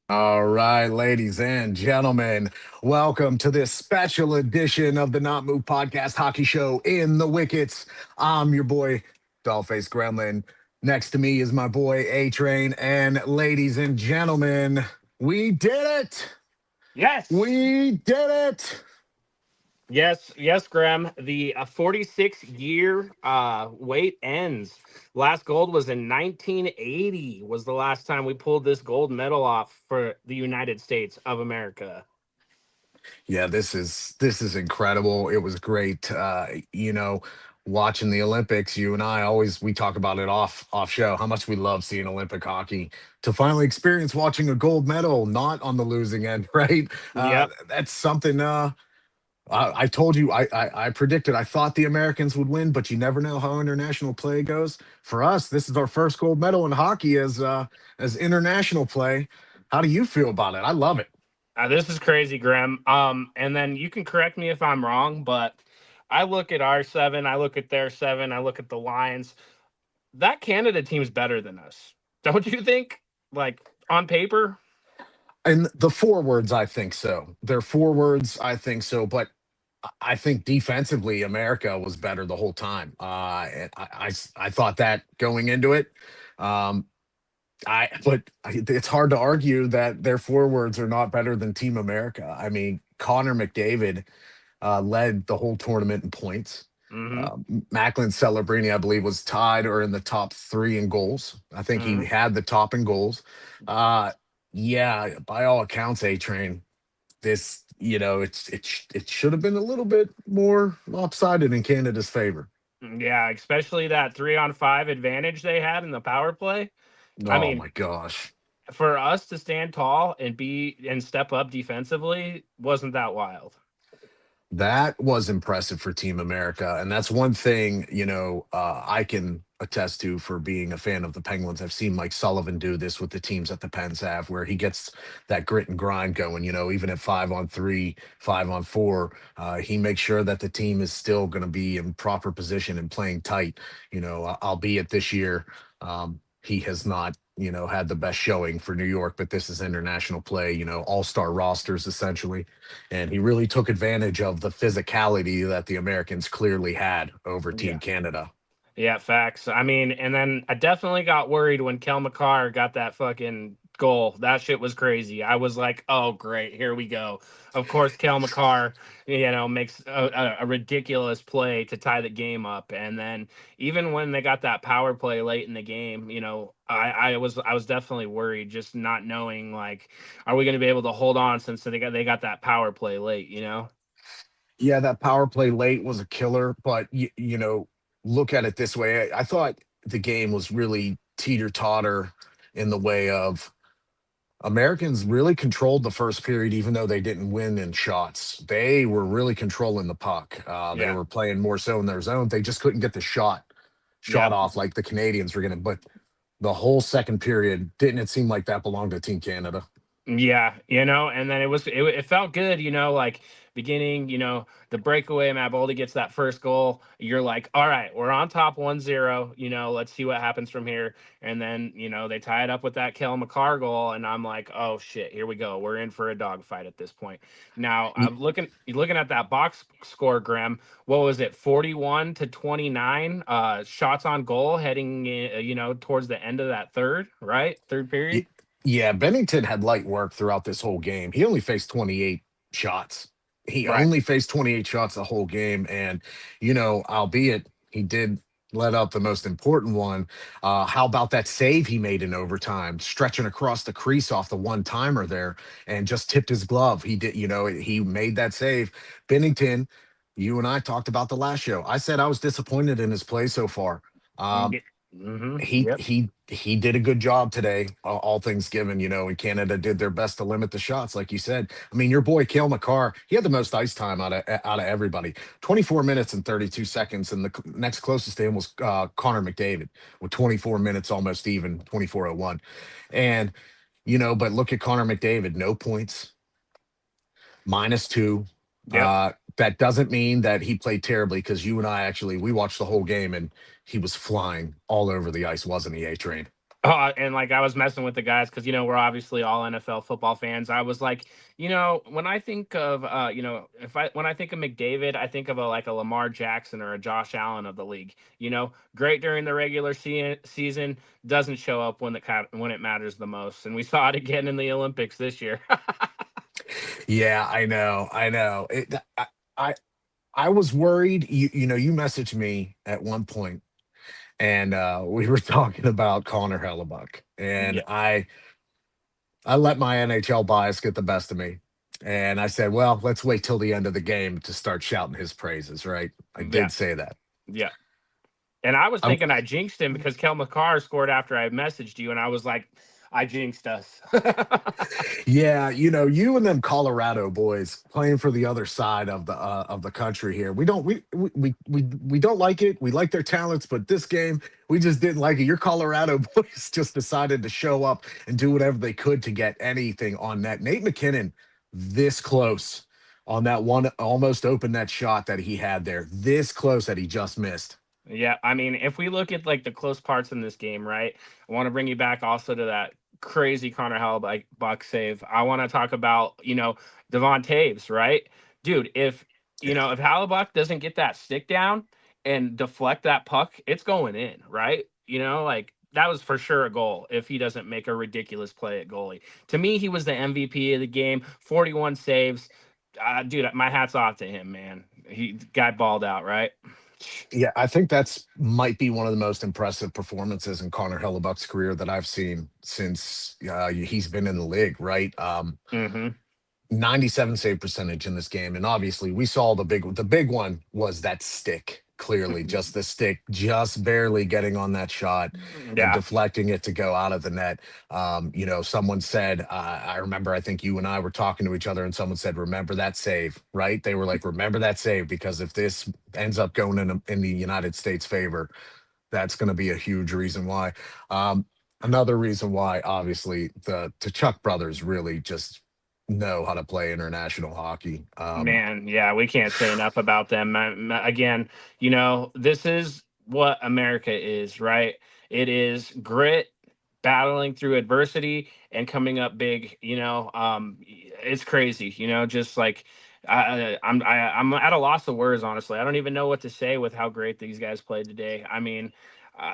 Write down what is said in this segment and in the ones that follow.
All right, ladies and gentlemen, welcome to this special edition of the Not Move Podcast Hockey Show in the Wickets. I'm your boy, Dollface Gremlin. Next to me is my boy, A Train. And ladies and gentlemen, we did it! Yes. We did it! Yes, Graham. The 46-year wait ends. Last gold was in 1980. Was the last time we pulled this gold medal off for the United States of America. Yeah, this is incredible. It was great. Watching the Olympics, you and I always we talk about it off show how much we love seeing Olympic hockey. To finally experience watching a gold medal, not on the losing end, right? Yep. That's something. I told you, I predicted. I thought the Americans would win, but you never know how international play goes. For us, this is our first gold medal in hockey as international play. How do you feel about it? I love it. This is crazy, Graham. And then you can correct me if I'm wrong, but I look at our seven, I look at their seven, I look at the Lions. That Canada team's better than us. Don't you think? Like on paper? And the forwards, I think so. Their forwards, I think so. But I think defensively, America was better the whole time. And I thought that going into it. Um, it's hard to argue that their forwards are not better than Team America. I mean, Connor McDavid led the whole tournament in points. Mm-hmm. Macklin Celebrini, I believe, was tied or in the top three in goals. I think he Mm-hmm. had the top in goals. Uh, yeah, by all accounts, A Train, this it should have been a little bit more lopsided in Canada's favor. Yeah, especially that 3-on-5 advantage they had in the power play. I Oh mean, my gosh. for us to stand tall and step up defensively wasn't that wild. That was impressive for Team America. And that's one thing, I can attest to for being a fan of the Penguins. I've seen Mike Sullivan do this with the teams that the Pens have, where he gets that grit and grind going, even at 5-on-3, 5-on-4. He makes sure that the team is still going to be in proper position and playing tight, albeit this year. He has not had the best showing for New York, but this is international play, all-star rosters essentially. And he really took advantage of the physicality that the Americans clearly had over Team Yeah. Canada. Yeah, facts. I mean, and then I definitely got worried when Kel McCarr got that fucking goal. That shit was crazy. I was like, oh, great, here we go. Of course, Kel McCarr, makes a ridiculous play to tie the game up. And then even when they got that power play late in the game, I was definitely worried, just not knowing like, are we going to be able to hold on since they got that power play late. Yeah, that power play late was a killer, but look at it this way. I thought the game was really teeter-totter in the way of Americans really controlled the first period, even though they didn't win in shots. They were really controlling the puck. They Yeah. were playing more so in their zone. They just couldn't get the shot Yep. off like the Canadians were going to. But the whole second period, didn't it seem like that belonged to Team Canada? Yeah, and then it felt good, like beginning, the breakaway, Matt Boldy gets that first goal. You're like, all right, we're on top 1-0, let's see what happens from here. And then, they tie it up with that Kel McCarr goal, and I'm like, oh shit, here we go. We're in for a dogfight at this point. Now I'm looking at that box score, Graham. What was it, 41-29 shots on goal heading towards the end of that third period. Y- Yeah, Bennington had light work throughout this whole game. He only faced 28 shots. He Right. only faced 28 shots the whole game. And, albeit he did let up the most important one. How about that save he made in overtime, stretching across the crease off the one timer there and just tipped his glove? He did, he made that save. Bennington, you and I talked about the last show. I said I was disappointed in his play so far. Um, Mm-hmm. he Yep. he he did a good job today, all things given, and Canada did their best to limit the shots, like you said. I mean, your boy Cale McCarr, he had the most ice time out of everybody, 24 minutes and 32 seconds, and the next closest to him was Connor McDavid with 24 minutes, almost even 24:01. And but look at Connor McDavid, no points, -2. Yep. That doesn't mean that he played terribly, because you and I actually we watched the whole game and he was flying all over the ice, wasn't he, A Train? And like I was messing with the guys because we're obviously all NFL football fans. I was like, when I think of if I when I think of McDavid, I think of a Lamar Jackson or a Josh Allen of the league. Great during the regular season, doesn't show up when it matters the most, and we saw it again in the Olympics this year. Yeah, I know. I know. I I was worried. You messaged me at one point, and we were talking about Connor Hellebuck, and Yeah, I let my NHL bias get the best of me. And I said, well, let's wait till the end of the game to start shouting his praises, right? I yeah, did say that. yeah. And I was I, thinking I jinxed him because Kel McCarr scored after I messaged you, and I was like, I jinxed us. yeah, you and them Colorado boys playing for the other side of the country here. We don't like it. We like their talents, but this game we just didn't like it. Your Colorado boys just decided to show up and do whatever they could to get anything on net. Nate McKinnon this close on that one almost open net shot that he had there. This close that he just missed. Yeah, I mean, if we look at like the close parts in this game, right? I want to bring you back also to that crazy Connor Hellebuyck save. I want to talk about, Devon Taves, right? Dude, if Hallebuck doesn't get that stick down and deflect that puck, it's going in, right? Like that was for sure a goal if he doesn't make a ridiculous play at goalie. To me, he was the MVP of the game, 41 saves. Dude, my hat's off to him, man. He guy balled out, right? Yeah, I think that's might be one of the most impressive performances in Connor Hellebuck's career that I've seen since he's been in the league, right? Mhm. 97 save percentage in this game. And obviously we saw the big one was that stick. Clearly, just the stick, just barely getting on that shot and Yeah. deflecting it to go out of the net. Someone said, I remember, I think you and I were talking to each other, and someone said, "Remember that save," right? They were like, "Remember that save," because if this ends up going in the United States' favor, that's going to be a huge reason why. Um, Another reason why, obviously, the Chuck brothers really just know how to play international hockey. Man, yeah, we can't say enough about them. Again, this is what America is, right? It is grit, battling through adversity, and coming up big. It's crazy. Just like I'm at a loss of words. Honestly, I don't even know what to say with how great these guys played today. I mean,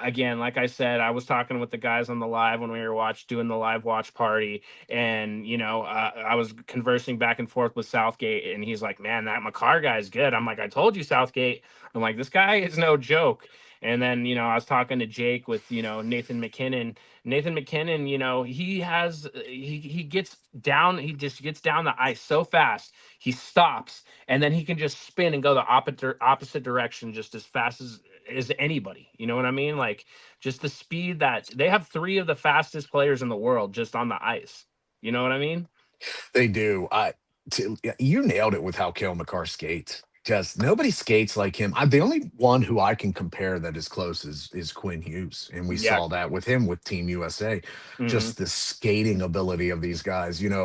again, like I said, I was talking with the guys on the live when we were doing the live watch party, and I was conversing back and forth with Southgate, and he's like, "Man, that McCarr guy is good." I'm like, "I told you, Southgate." I'm like, "This guy is no joke." And then I was talking to Jake with Nathan McKinnon. Nathan McKinnon, he gets down. He just gets down the ice so fast. He stops, and then he can just spin and go the opposite direction just as fast as anybody. You know what I mean? Like just the speed that they have three of the fastest players in the world just on the ice. You know what I mean? They do. Yeah, you nailed it with how Kale McCarr skates. Just nobody skates like him. The only one who I can compare that is close is Quinn Hughes, and we Yeah. saw that with him with Team USA. Hmm. Just the skating ability of these guys. Hmm.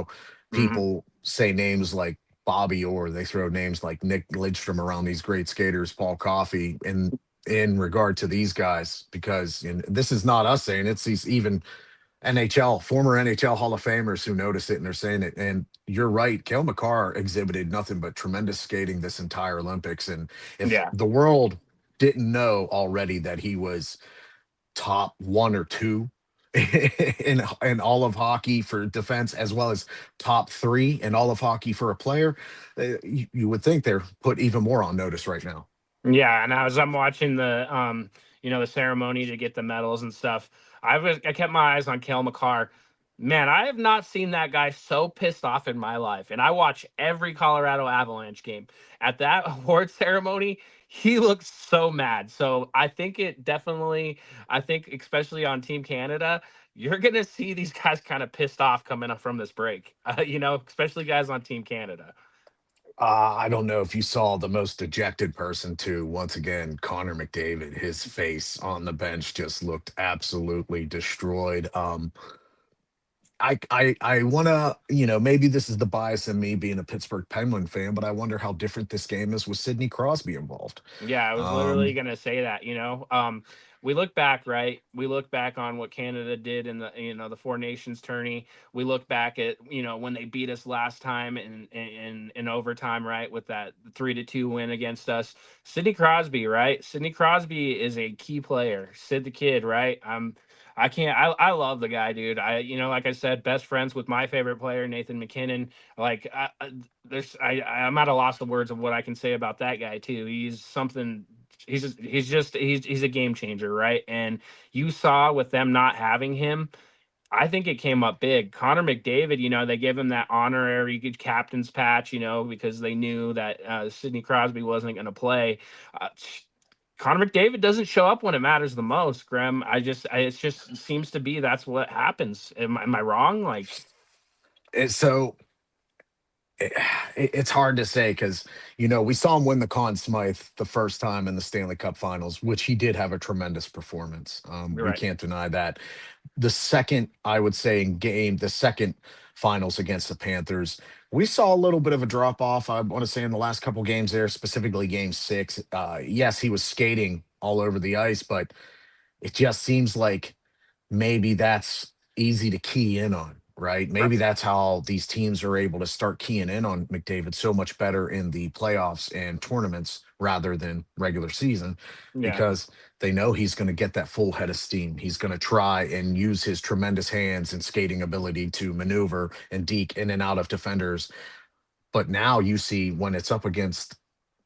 People say names like Bobby Orr. They throw names like Nick Lidstrom around these great skaters, Paul Coffey, in regard to these guys, because and this is not us saying it, it's these even former NHL Hall of Famers who notice it and they're saying it. And you're right. Kale McCarr exhibited nothing but tremendous skating this entire Olympics. And if Yeah. the world didn't know already that he was top one or two in all of hockey for defense, as well as top three in all of hockey for a player, you would think they're put even more on notice right now. Yeah, and I'm watching the ceremony to get the medals and stuff, I kept my eyes on Kale McCarr. Man, I have not seen that guy so pissed off in my life. And I watch every Colorado Avalanche game. At that award ceremony, he looks so mad. So I think especially on Team Canada, you're gonna see these guys kind of pissed off coming up from this break. Especially guys on Team Canada. I don't know if you saw the most dejected person too. Once again, Connor McDavid, his face on the bench just looked absolutely destroyed. I wanna, maybe this is the bias in me being a Pittsburgh Penguin fan, but I wonder how different this game is with Sidney Crosby involved. Yeah, I was literally Um, gonna say that. we look back, right? We look back on what Canada did in the the Four Nations tourney. We look back at when they beat us last time in overtime, right, with that 3-2 win against us. Sidney Crosby, right? Sidney Crosby is a key player. Sid the Kid, right? I can't. I love the guy, dude. Like I said, best friends with my favorite player, Nathan McKinnon. Like, I'm at a loss of words of what I can say about that guy too. He's something. He's a game changer, right? And you saw with them not having him, I think it came up big. Connor McDavid, they gave him that honorary captain's patch, because they knew that Sidney Crosby wasn't going to play. Uh, Connor McDavid doesn't show up when it matters the most, Graham. It just seems to be that's what happens. Am I wrong? Like, So it, it's hard to say because we saw him win the Conn Smythe the first time in the Stanley Cup Finals, which he did have a tremendous performance. you're We right. can't deny that. The second, I would say, the second finals against the Panthers, we saw a little bit of a drop off. I want to say in the last couple games there, specifically Game 6. Yes, he was skating all over the ice, but it just seems like maybe that's easy to key in on, right? Right. Maybe that's how these teams are able to start keying in on McDavid so much better in the playoffs and tournaments rather than regular season Yeah. because they know he's going to get that full head of steam. He's going to try and use his tremendous hands and skating ability to maneuver and deke in and out of defenders. But now you see when it's up against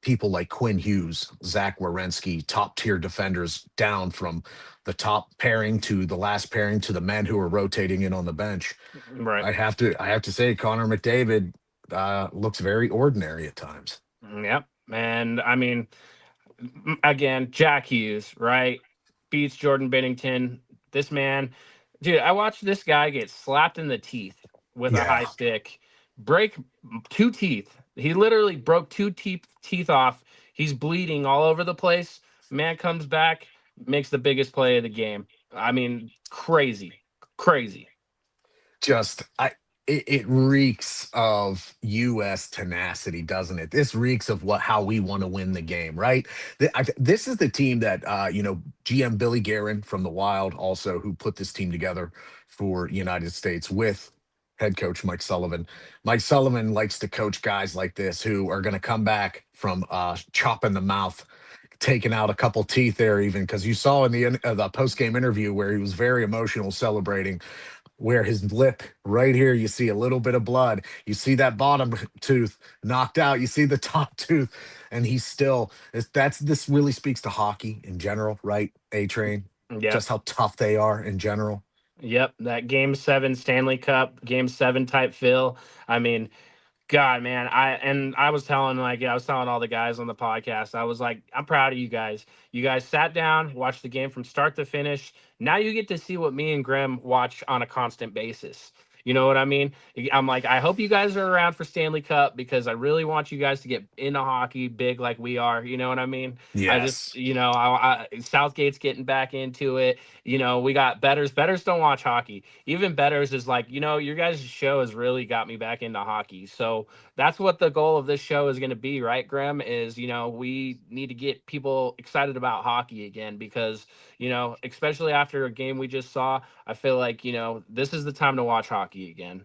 people like Quinn Hughes, Zach Wierenski, top tier defenders down from the top pairing to the last pairing to the men who are rotating in on the bench. Right. I have to say Connor McDavid looks very ordinary at times. Yep. And I mean, again, Jack Hughes, right? Beats Jordan Bennington. This man, dude, I watched this guy get slapped in the teeth with a high Yeah, stick, break two teeth. He literally broke two teeth off. He's bleeding all over the place. Man comes back, makes the biggest play of the game. I mean, crazy, crazy. just it reeks of U.S. tenacity, doesn't it? This reeks of how we want to win the game, right? This is the team that GM Billy Guerin from the Wild, also who put this team together for United States with head coach Mike Sullivan. Mike Sullivan likes to coach guys like this who are going to come back from chopping the mouth, taking out a couple teeth there, even because you saw in the post game interview where he was very emotional, celebrating where his lip right here, you see a little bit of blood. You see that bottom tooth knocked out. You see the top tooth, and he's still. This really speaks to hockey in general, right? A Train, Yep. just how tough they are in general. Yep. That game seven Stanley Cup, game seven type feel. I mean, God, man, I was telling I was telling all the guys on the podcast, I was like, I'm proud of you guys. You guys sat down, watched the game from start to finish. Now you get to see what me and Graham watch on a constant basis. You know what I mean? I'm like, I hope you guys are around for Stanley Cup because I really want you guys to get into hockey big like we are. You know what I mean? I just, Yes. Southgate's getting back into it. We got betters. Betters don't watch hockey. Even betters is like, your guys' show has really got me back into hockey. So that's what the goal of this show is going to be, right, Graham? Is we need to get people excited about hockey again because especially after a game we just saw, I feel like this is the time to watch hockey again.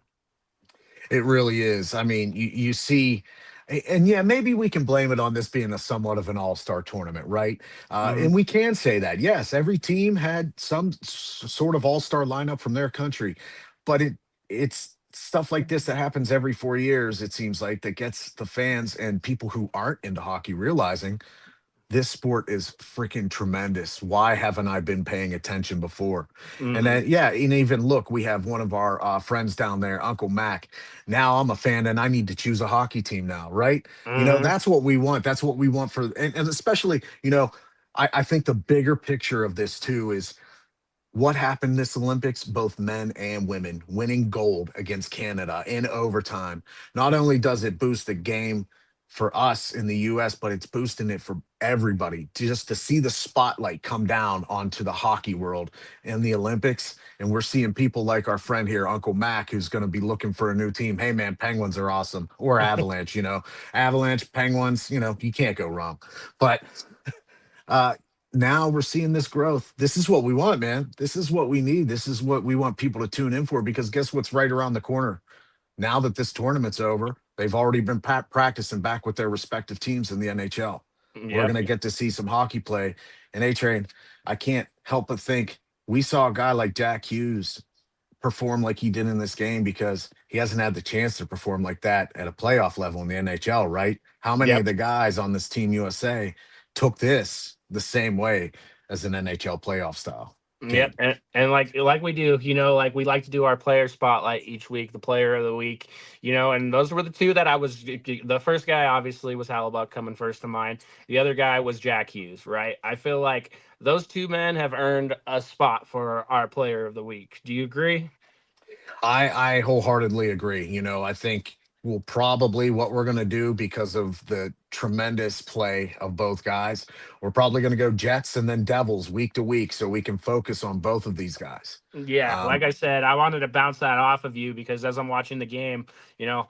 It really is. I mean, you see, and yeah, maybe we can blame it on this being a somewhat of an all-star tournament, right? Hmm. And we can say that. Yes, every team had some sort of all-star lineup from their country, but it's stuff like this that happens every 4 years. It seems like that gets the fans and people who aren't into hockey realizing this sport is freaking tremendous. Why haven't I been paying attention before? And Hmm. then, yeah, and even look, we have one of our friends down there, Uncle Mac. Now I'm a fan and I need to choose a hockey team now, right? Hmm. That's what we want. That's what we want and especially, I think the bigger picture of this too is what happened this Olympics, both men and women winning gold against Canada in overtime. Not only does it boost the game for us in the US, but it's boosting it for everybody just to see the spotlight come down onto the hockey world in the Olympics. And we're seeing people like our friend here, Uncle Mac, who's going to be looking for a new team. Hey, man, Penguins are awesome. Or Avalanche, Avalanche, Penguins, you can't go wrong. But now we're seeing this growth. This is what we want, man. This is what we need. This is what we want people to tune in for, because guess what's right around the corner? Now that this tournament's over, they've already been practicing back with their respective teams in the NHL. We're Yep. going to get to see some hockey play. And A Train, I can't help but think we saw a guy like Jack Hughes perform like he did in this game because he hasn't had the chance to perform like that at a playoff level in the NHL, right? How many of Yep. the guys on this Team USA took this the same way as an NHL playoff style Yep, game? and like we do, like we like to do our player spotlight each week, the player of the week, and those were the two that I was. The first guy obviously was Hallebuck coming first to mind. The other guy was Jack Hughes, right? I feel like those two men have earned a spot for our player of the week. Do you agree? I wholeheartedly agree. I think we'll probably what we're going to do because of the tremendous play of both guys. We're probably going to go Jets and then Devils week to week so we can focus on both of these guys. Yeah, like Um, I said, I wanted to bounce that off of you because as I'm watching the game, you know,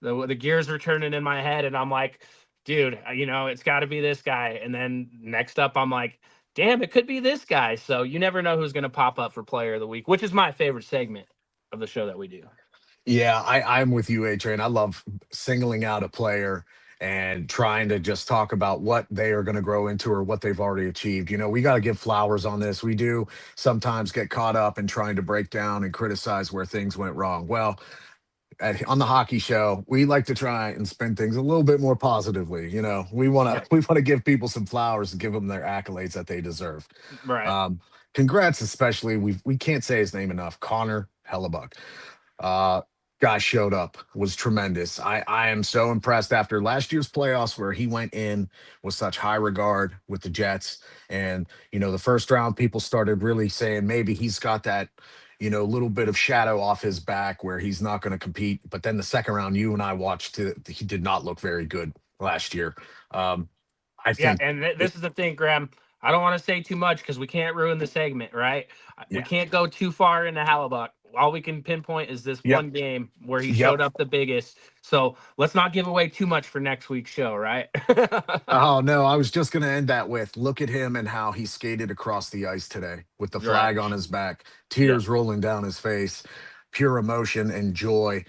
the gears are turning in my head, and I'm like, dude, it's got to be this guy. And then next up, I'm like, damn, it could be this guy. So you never know who's going to pop up for Player of the Week, which is my favorite segment of the show that we do. yeah, I'm with you, A Train. I love singling out a player and trying to just talk about what they are going to grow into or what they've already achieved. We got to give flowers on this. We do sometimes get caught up in trying to break down and criticize where things went wrong. Well, on the hockey show, we like to try and spin things a little bit more positively. We want to Yep. we want to give people some flowers and give them their accolades that they deserve. Right. Um, Congrats, especially we can't say his name enough, Connor Hellebuck. Uh, Guy showed up, was tremendous. I am so impressed after last year's playoffs where he went in with such high regard with the Jets, and the first round people started really saying maybe he's got that little bit of shadow off his back where he's not going to compete. But then the second round, you and I watched it, he did not look very good last year. Um, I Yeah, think and it, this is the thing, Graham. I don't want to say too much because we can't ruin the segment, right? We yeah, can't go too far into Hallebuck. All we can pinpoint is this yep, one game where he yep. showed up the biggest. So let's not give away too much for next week's show, right? Oh no, I was just going to end that with look at him and how he skated across the ice today with the Right. flag on his back, Yep. tears rolling down his face, pure emotion and joy.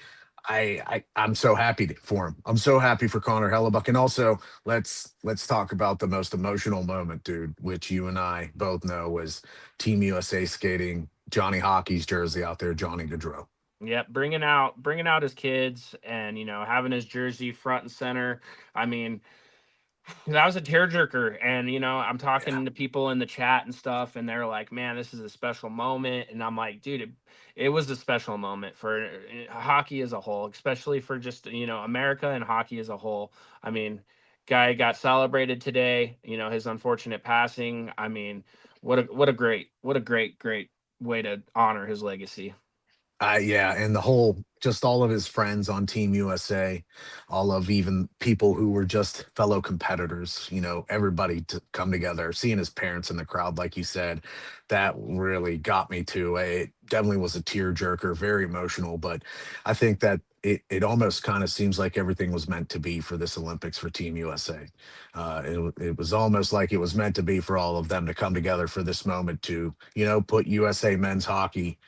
I'm so happy for him. I'm so happy for Connor Hellebuck. And also, let's talk about the most emotional moment, dude, which you and I both know was Team USA skating Johnny Hockey's jersey out there, Johnny Gaudreau. Yep. Bringing out his kids and having his jersey front and center. I mean, that was a tearjerker, and I'm Yeah. talking to people in the chat and stuff, and they're like, "Man, this is a special moment," and I'm like, "Dude, it was a special moment for hockey as a whole, especially for just America and hockey as a whole." I mean, guy got celebrated today. His unfortunate passing. I mean, what a great way to honor his legacy. Yeah, and the whole just all of his friends on Team USA, all of even people who were just fellow competitors, everybody to come together, seeing his parents in the crowd, like you said, that really got me too. It definitely was a tear jerker, very emotional, but I think that it almost kind of seems like everything was meant to be for this Olympics for Team USA. It was almost like it was meant to be for all of them to come together for this moment to, put USA men's hockey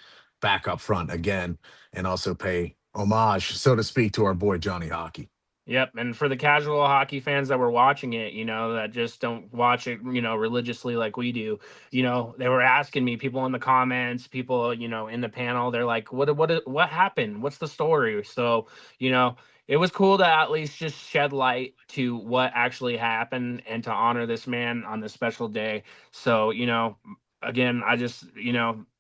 back up front again and also pay homage, so to speak, to our boy Johnny Hockey. Yep, and for the casual hockey fans that were watching it, that just don't watch it, religiously like we do, they were asking me, people in the comments, people, in the panel, they're like, what happened? What's the story? So, you know, it was cool to at least just shed light to what actually happened and to honor this man on this special day. So, again, I just,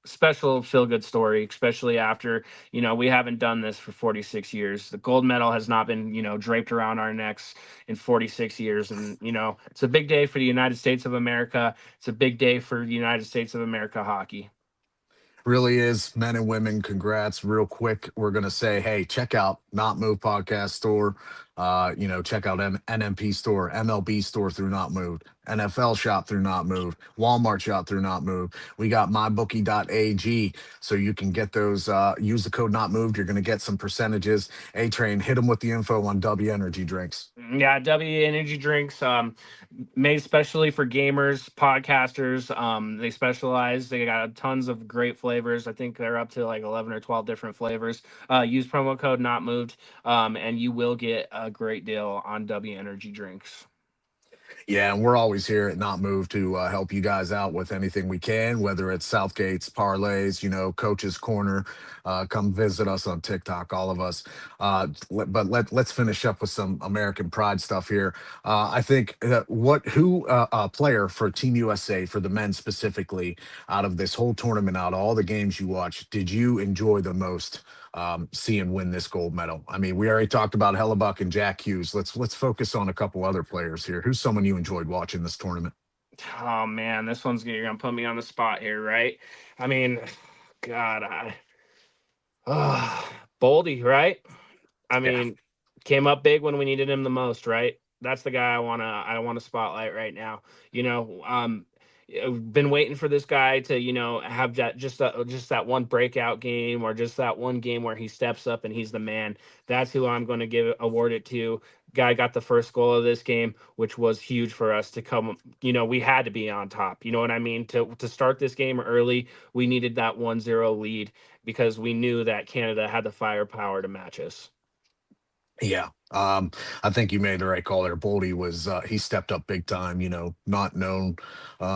special feel good story, especially after we haven't done this for 46 years. The gold medal has not been, draped around our necks in 46 years. And, it's a big day for the United States of America. It's a big day for the United States of America hockey. Really is, men and women. Congrats. Real quick, we're gonna say, hey, check out Not Move Podcast Store. Check out NMP store, MLB store through Not Moved, NFL shop through Not Moved, Walmart shop through Not Moved. We got mybookie.ag, so you can get those. Use the code Not Moved. You're going to get some percentages. A Train, hit them with the info on W Energy drinks. Yeah, W energy drinks, made specially for gamers, podcasters. They specialize. They got tons of great flavors. I think they're up to like 11 or 12 different flavors. Use promo code Not Moved, and you will get a great deal on W energy drinks. Yeah, and we're always here at Not Move to help you guys out with anything we can, whether it's Southgate's parlays, Coach's Corner. Come visit us on TikTok, all of us. Let's finish up with some American Pride stuff here. I think who player for Team USA for the men specifically out of this whole tournament, out of all the games you watched, did you enjoy the most? Seeing win this gold medal. I mean, we already talked about Hellebuck and Jack Hughes. Let's focus on a couple other players here. Who's someone you enjoyed watching this tournament? Oh man, this one's you're gonna put me on the spot here, right? I mean, God, Boldy, right? I Yeah. mean, came up big when we needed him the most, right? That's the guy I wanna spotlight right now. You know, been waiting for this guy to have just that one breakout game, or just that one game where he steps up and he's the man. That's who I'm going to award it to. Guy got the first goal of this game, which was huge for us to come. We had to be on top. You know what I mean? To start this game early, we needed that 1-0 lead because we knew that Canada had the firepower to match us. Yeah. I think you made the right call there. Boldy was he stepped up big time, not known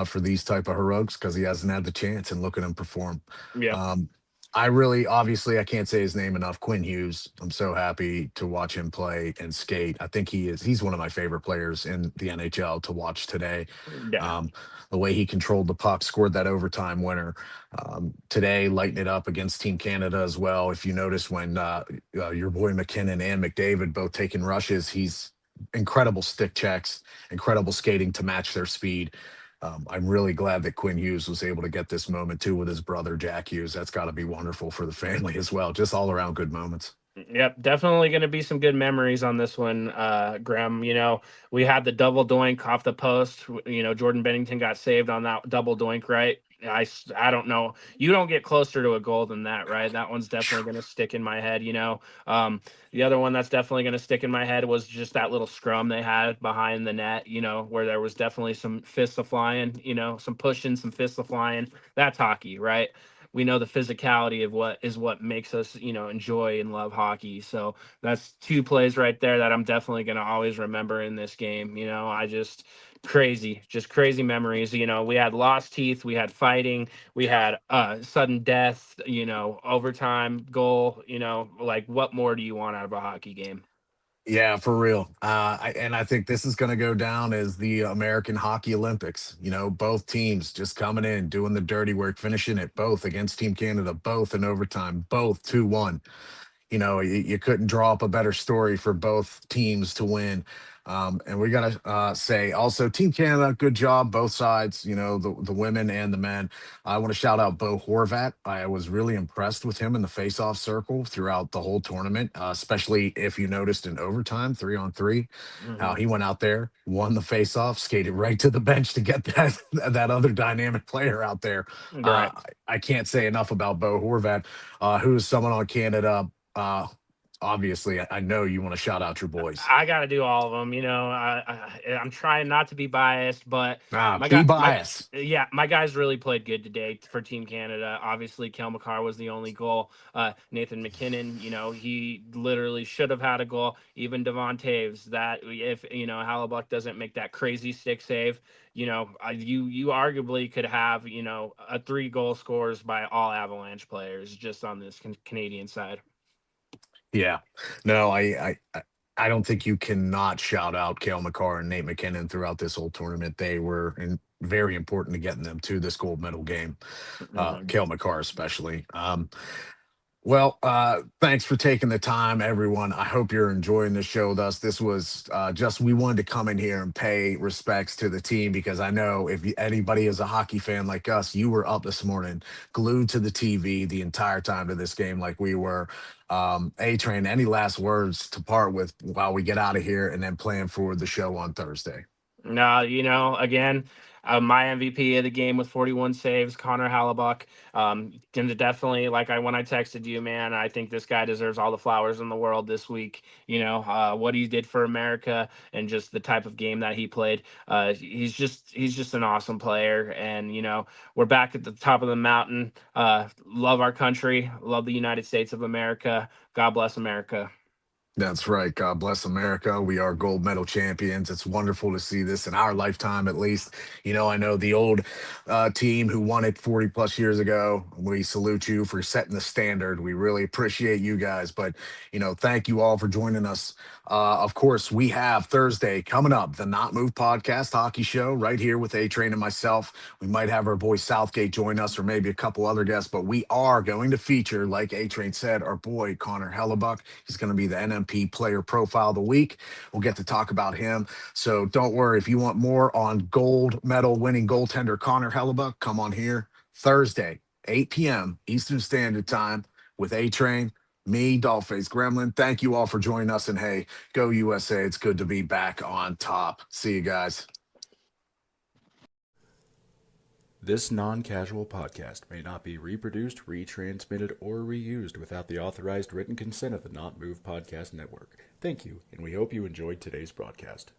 for these type of heroics because he hasn't had the chance, and look at him perform. Yep. Um, I really obviously I can't say his name enough. Quinn Hughes. I'm so happy to watch him play and skate. I think he's one of my favorite players in the NHL to watch today. Yeah. Um, the way he controlled the puck, scored that overtime winner. Today, lighting it up against Team Canada as well. If you notice when your boy McKinnon and McDavid both taking rushes, he's incredible stick checks, incredible skating to match their speed. I'm really glad that Quinn Hughes was able to get this moment too with his brother Jack Hughes. That's got to be wonderful for the family as well. Just all around good moments. Yep, definitely going to be some good memories on this one, Graham. We had the double doink off the post. Jordan Bennington got saved on that double doink, right? I don't know. You don't get closer to a goal than that, right? That one's definitely going to stick in my head. The other one that's definitely going to stick in my head was just that little scrum they had behind the net. Where there was definitely some fists a flying. Some pushing, some fists a flying. That's hockey, right? We know the physicality of what makes us enjoy and love hockey. So that's two plays right there that I'm definitely going to always remember in this game. I just crazy memories. We had lost teeth, we had fighting, we had sudden death, overtime goal. Like, what more do you want out of a hockey game? Yeah, for real. I think this is going to go down as the American Hockey Olympics. Both teams just coming in, doing the dirty work, finishing it both against Team Canada, both in overtime, both 2-1. You couldn't draw up a better story for both teams to win. And we got to say also, Team Canada, good job, both sides, the women and the men. I want to shout out Bo Horvat. I was really impressed with him in the face-off circle throughout the whole tournament, especially if you noticed in overtime, 3-on-3, how Hmm. he went out there, won the face-off, skated right to the bench to get that other dynamic player out there. Right. I can't say enough about Bo Horvat, who is someone on Canada. Obviously, I know you want to shout out your boys. I got to do all of them. I'm trying not to be biased, but my Be guy, my biased. yeah, my guys really played good today for Team Canada. Obviously, Kel McCarr was the only goal. Nathan McKinnon, he literally should have had a goal. Even Devon Taves, that if Hallebuck doesn't make that crazy stick save, you arguably could have a 3 goal scores by all Avalanche players just on this Canadian side. Yeah. No, I don't think you cannot shout out Kale McCarr and Nate McKinnon throughout this whole tournament. They were very important to getting them to this gold medal game. Mhm. Kale McCarr especially. Well, thanks for taking the time, everyone. I hope you're enjoying the show with us. This was just, we wanted to come in here and pay respects to the team because I know if anybody is a hockey fan like us, you were up this morning, glued to the TV the entire time to this game, like we were. A Train, any last words to part with while we get out of here and then plan for the show on Thursday? No, again, my MVP of the game with 41 saves, Connor Hallebuck. Gonna definitely, when I texted you, man, I think this guy deserves all the flowers in the world this week. What he did for America and just the type of game that he played. He's just an awesome player, and we're back at the top of the mountain. Love our country, love the United States of America. God bless America. That's right. God bless America. We are gold medal champions. It's wonderful to see this in our lifetime, at least. I know the old team who won it 40 plus years ago. We salute you for setting the standard. We really appreciate you guys. But, thank you all for joining us. Of course, we have Thursday coming up, the Not Move podcast hockey show right here with A Train and myself. We might have our boy Southgate join us or maybe a couple other guests, but we are going to feature, like A Train said, our boy Connor Hellebuck. He's going to be the NMP player profile of the week. We'll get to talk about him. So don't worry. If you want more on gold medal winning goaltender Connor Hellebuck, come on here Thursday, 8 p.m. Eastern Standard Time with A Train, me, Dollface, Gremlin. Thank you all for joining us. And hey, go USA. It's good to be back on top. See you guys. This non casual podcast may not be reproduced, retransmitted, or reused without the authorized written consent of the Not Move Podcast Network. Thank you, and we hope you enjoyed today's broadcast.